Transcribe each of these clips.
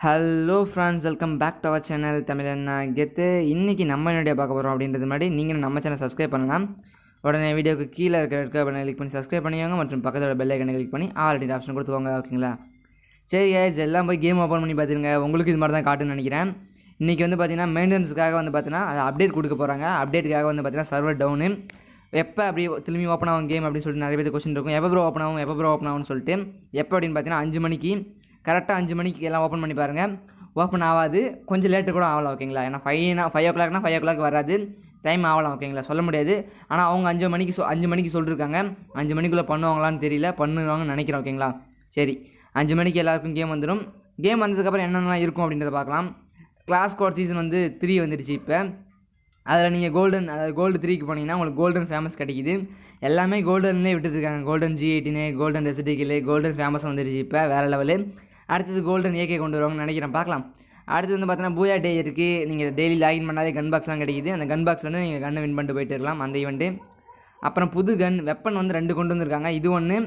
Hello friends, welcome back to our channel தமிழண்ணா கெத்து. இன்றைக்கி நம்ம என்னுடைய பார்க்க போகிறோம் அப்படின்றது முன்னாடி நீங்கள் நம்ம சேனல் சப்ஸ்கிரைப் பண்ணலாம். உடனே வீடியோக்கு கீழே இருக்கிற பட்டனை கிளிக் பண்ணி சப்ஸ்கிரைப் பண்ணிக்கோங்க மற்றும் பக்கத்தோட பெல் ஐக்கனை கிளிக் பண்ணி ஆல்ரெடி ஆப்ஷன் கொடுத்துக்கோங்க. ஓகேங்களா? சரி guys, எல்லாம் போய் கேம் ஓப்பன் பண்ணி பார்த்துருங்க. உங்களுக்கு இது மாதிரி தான் காட்டுன்னு நினைக்கிறேன். இன்றைக்கி பார்த்தீங்கன்னா மெயின்டெனன்ஸுக்காக பார்த்தீங்கன்னா அது அப்டேட் கொடுக்க போகிறாங்க. அப்டேட்டுக்காக பார்த்தீங்கன்னா சர்வர் டவுனு, எப்போ அப்படி திரும்பி ஓப்பன் ஆகும் கேம் அப்படின்னு சொல்லிட்டு நிறைய பேர் கொஸ்டின் இருக்கும். எப்போ ப்ரோ ஓப்பன் ஆகும்னு சொல்லிட்டு. எப்போ அப்படின்னு பார்த்தீங்கன்னா 5 மணிக்கு, கரெக்டாக 5 மணிக்கு எல்லாம் ஓப்பன் பண்ணி பாருங்கள். ஓப்பன் ஆகாது, கொஞ்சம் லேட்டு கூட ஆகலாம். ஓகேங்களா? ஏன்னா 5 o'clockனா 5 o'clock வராது, டைம் ஆகலாம். ஓகேங்களா? சொல்ல முடியாது. ஆனால் அவங்க 5 மணிக்கு சொல்லியிருக்காங்க. 5 மணிக்குள்ளே பண்ணுவாங்களான்னு தெரியல, பண்ணுவாங்கன்னு நினைக்கிறேன். ஓகேங்களா? சரி, 5 மணிக்கு எல்லாருக்கும் கேம் வந்துடும். கேம் வந்ததுக்கப்புறம் என்னென்னலாம் இருக்கும் அப்படின்றத பார்க்கலாம். கிளாஸ் கோட் சீசன் 3 வந்துடுச்சு. இப்போ அதில் நீங்கள் கோல்டு 3க்கு போனீங்கன்னா உங்களுக்கு கோல்டன் ஃபேமஸ் கிடைக்கிது. எல்லாமே கோல்டன்லேயே விட்டுருக்காங்க. கோல்டன் G18, கோல்டன் ரெசிடிக்கில், கோல்டன் ஃபேமஸ் வந்துடுச்சு. இப்போ வேறு லெவலு. அடுத்தது கோல்டன் AK கொண்டு வருவாங்கன்னு நினைக்கிறேன், பார்க்கலாம். அடுத்து பார்த்தீங்கன்னா பூயா டே இருக்குது. நீங்கள் டெய்லி லாகின் பண்ணாலே கன் பாக்ஸ்லாம் கிடைக்கிது. அந்த கன் பாக்ஸ்லேருந்து நீங்கள் கன்னை வின் பண்ணிட்டு போயிட்டு இருக்கலாம், அந்த ஈவெண்ட்டு. அப்புறம் புது வெப்பன் 2 கொண்டு வந்திருக்காங்க. இது ஒன்று,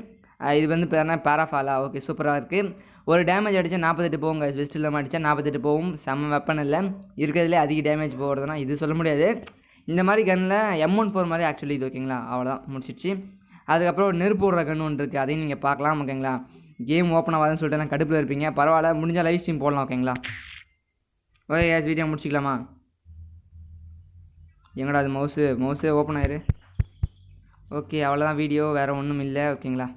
இது பேராஃபாலா. ஓகே, சூப்பராக இருக்குது. ஒரு டேமேஜ் அடித்தா 48 போகும். வெஸ்ட் இல்லாமல் அடித்தா 48 போகும். செம்ம வெப்பன் இல்லை, இருக்கிறதுலே அதிக டேமேஜ் போகிறதுனா இது சொல்ல முடியாது. இந்த மாதிரி கன்னில் M14 மாதிரி ஆக்சுவலி இது. ஓகேங்களா? அவ்வளோதான், முடிச்சிடுச்சு. அதுக்கப்புறம் நெருப்பு விடுற கன்று ஒன்று இருக்குது, அதையும் நீங்கள் பார்க்கலாம். ஓகேங்களா? கேம் ஓப்பன் ஆகாதுன்னு சொல்லிட்டு நான் கடுப்பில் இருப்பீங்க, பரவாயில்ல, முடிஞ்சால் லைவ் ஸ்ட்ரீம் போடலாம். ஓகேங்களா? ஓகே கேஸ், வீடியோ முடிச்சிக்கலாமா? எங்கடா அது மவுஸு ஓப்பன் ஆயிரு. ஓகே, அவ்வளோதான் வீடியோ, வேறு ஒன்றும் இல்லை. ஓகேங்களா?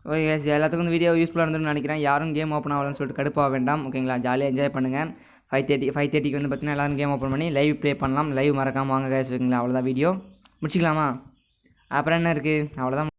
ஓகே கேஸ், எல்லாத்துக்கும் இந்த வீடியோ யூஸ்ஃபுல்லாக இருந்துன்னு நினைக்கிறேன். யாரும் கேம் ஓப்பன் ஆகலன்னு சொல்லிட்டு கடுப்பாக வேண்டாம். ஓகேங்களா? ஜாலியாக என்ஜாய் பண்ணுங்கள். 5:30க்கு பார்த்தீங்கன்னா எல்லோரும் கேம் ஓப்பன் பண்ணி லைவ் ப்ளே பண்ணலாம். லைவ் மறக்காமல் வாங்க கேஸ். ஓகேங்களா? அவ்வளோதான் வீடியோ முடிச்சிக்கலாமா? அப்புறம் என்ன இருக்குது? அவ்வளோதான்.